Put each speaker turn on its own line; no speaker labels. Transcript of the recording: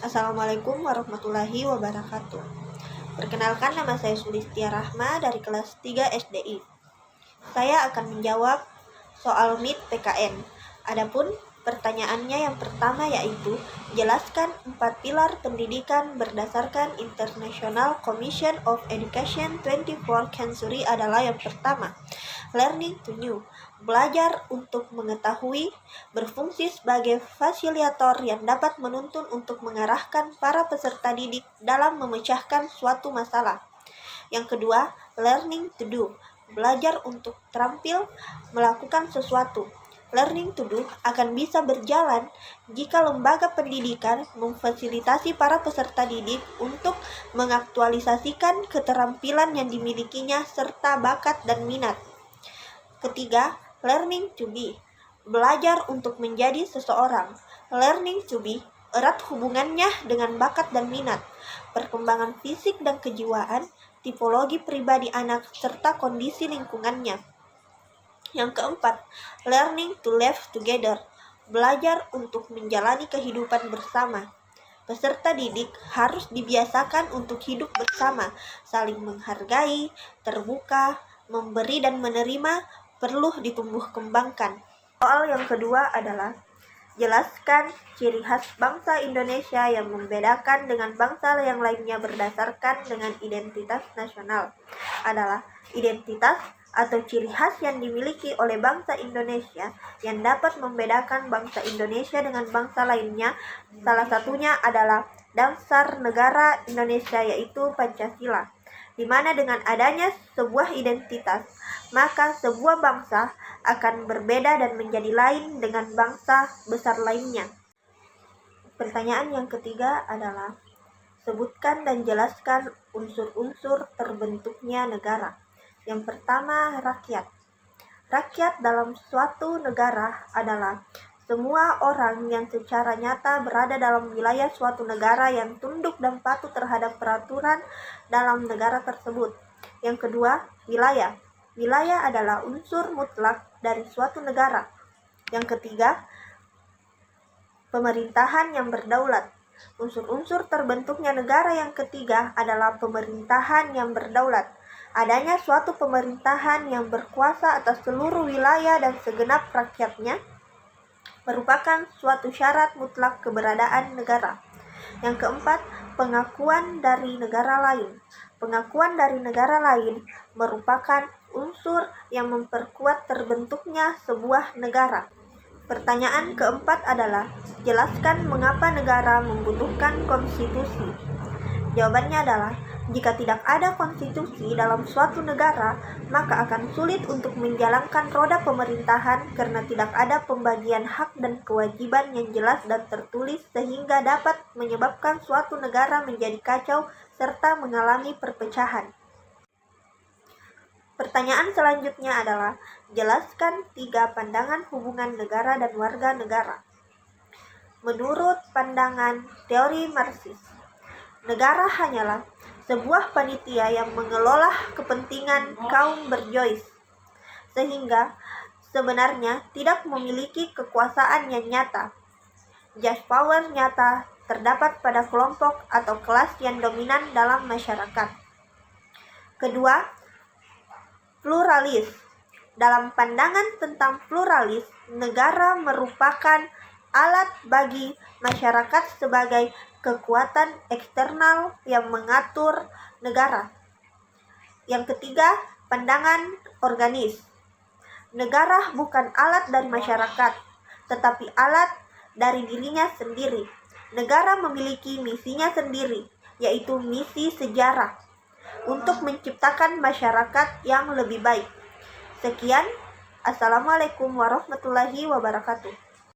Assalamualaikum warahmatullahi wabarakatuh. Perkenalkan, nama saya Sulistia Rahma dari kelas 3 SDI. Saya akan menjawab soal MIT PKN. Adapun pertanyaannya yang pertama yaitu, jelaskan 4 pilar pendidikan berdasarkan International Commission of Education 24th Century adalah yang pertama, learning to know, belajar untuk mengetahui, berfungsi sebagai fasilitator yang dapat menuntun untuk mengarahkan para peserta didik dalam memecahkan suatu masalah. Yang kedua, learning to do, belajar untuk terampil melakukan sesuatu. Learning to do akan bisa berjalan jika lembaga pendidikan memfasilitasi para peserta didik untuk mengaktualisasikan keterampilan yang dimilikinya serta bakat dan minat. Ketiga, learning to be, belajar untuk menjadi seseorang. Learning to be erat hubungannya dengan bakat dan minat, perkembangan fisik dan kejiwaan, tipologi pribadi anak, serta kondisi lingkungannya. Yang keempat, learning to live together, belajar untuk menjalani kehidupan bersama. Peserta didik harus dibiasakan untuk hidup bersama, saling menghargai, terbuka, memberi dan menerima perlu ditumbuh kembangkan. Soal yang kedua adalah, jelaskan ciri khas bangsa Indonesia yang membedakan dengan bangsa yang lainnya berdasarkan dengan identitas nasional. Adalah identitas atau ciri khas yang dimiliki oleh bangsa Indonesia yang dapat membedakan bangsa Indonesia dengan bangsa lainnya. Salah satunya adalah dasar negara Indonesia, yaitu Pancasila, di mana dengan adanya sebuah identitas, maka sebuah bangsa akan berbeda dan menjadi lain dengan bangsa besar lainnya. Pertanyaan yang ketiga adalah, sebutkan dan jelaskan unsur-unsur terbentuknya negara. Yang pertama, rakyat. Rakyat dalam suatu negara adalah semua orang yang secara nyata berada dalam wilayah suatu negara yang tunduk dan patuh terhadap peraturan dalam negara tersebut. Yang kedua, wilayah. Wilayah adalah unsur mutlak dari suatu negara. Yang ketiga, pemerintahan yang berdaulat. Unsur-unsur terbentuknya negara yang ketiga adalah pemerintahan yang berdaulat. Adanya suatu pemerintahan yang berkuasa atas seluruh wilayah dan segenap rakyatnya merupakan suatu syarat mutlak keberadaan negara. Yang keempat, pengakuan dari negara lain. Pengakuan dari negara lain merupakan unsur yang memperkuat terbentuknya sebuah negara. Pertanyaan keempat adalah, jelaskan mengapa negara membutuhkan konstitusi. Jawabannya adalah, jika tidak ada konstitusi dalam suatu negara, maka akan sulit untuk menjalankan roda pemerintahan karena tidak ada pembagian hak dan kewajiban yang jelas dan tertulis sehingga dapat menyebabkan suatu negara menjadi kacau serta mengalami perpecahan. Pertanyaan selanjutnya adalah, jelaskan 3 pandangan hubungan negara dan warga negara. Menurut pandangan teori Marxis, negara hanyalah sebuah panitia yang mengelola kepentingan kaum berjois, sehingga sebenarnya tidak memiliki kekuasaan yang nyata. Just power nyata terdapat pada kelompok atau kelas yang dominan dalam masyarakat. Kedua, pluralis. Dalam pandangan tentang pluralis, negara merupakan alat bagi masyarakat sebagai kekuatan eksternal yang mengatur negara. Yang ketiga, pandangan organis. Negara bukan alat dari masyarakat, tetapi alat dari dirinya sendiri. Negara memiliki misinya sendiri, yaitu misi sejarah, untuk menciptakan masyarakat yang lebih baik. Sekian, Assalamualaikum warahmatullahi wabarakatuh.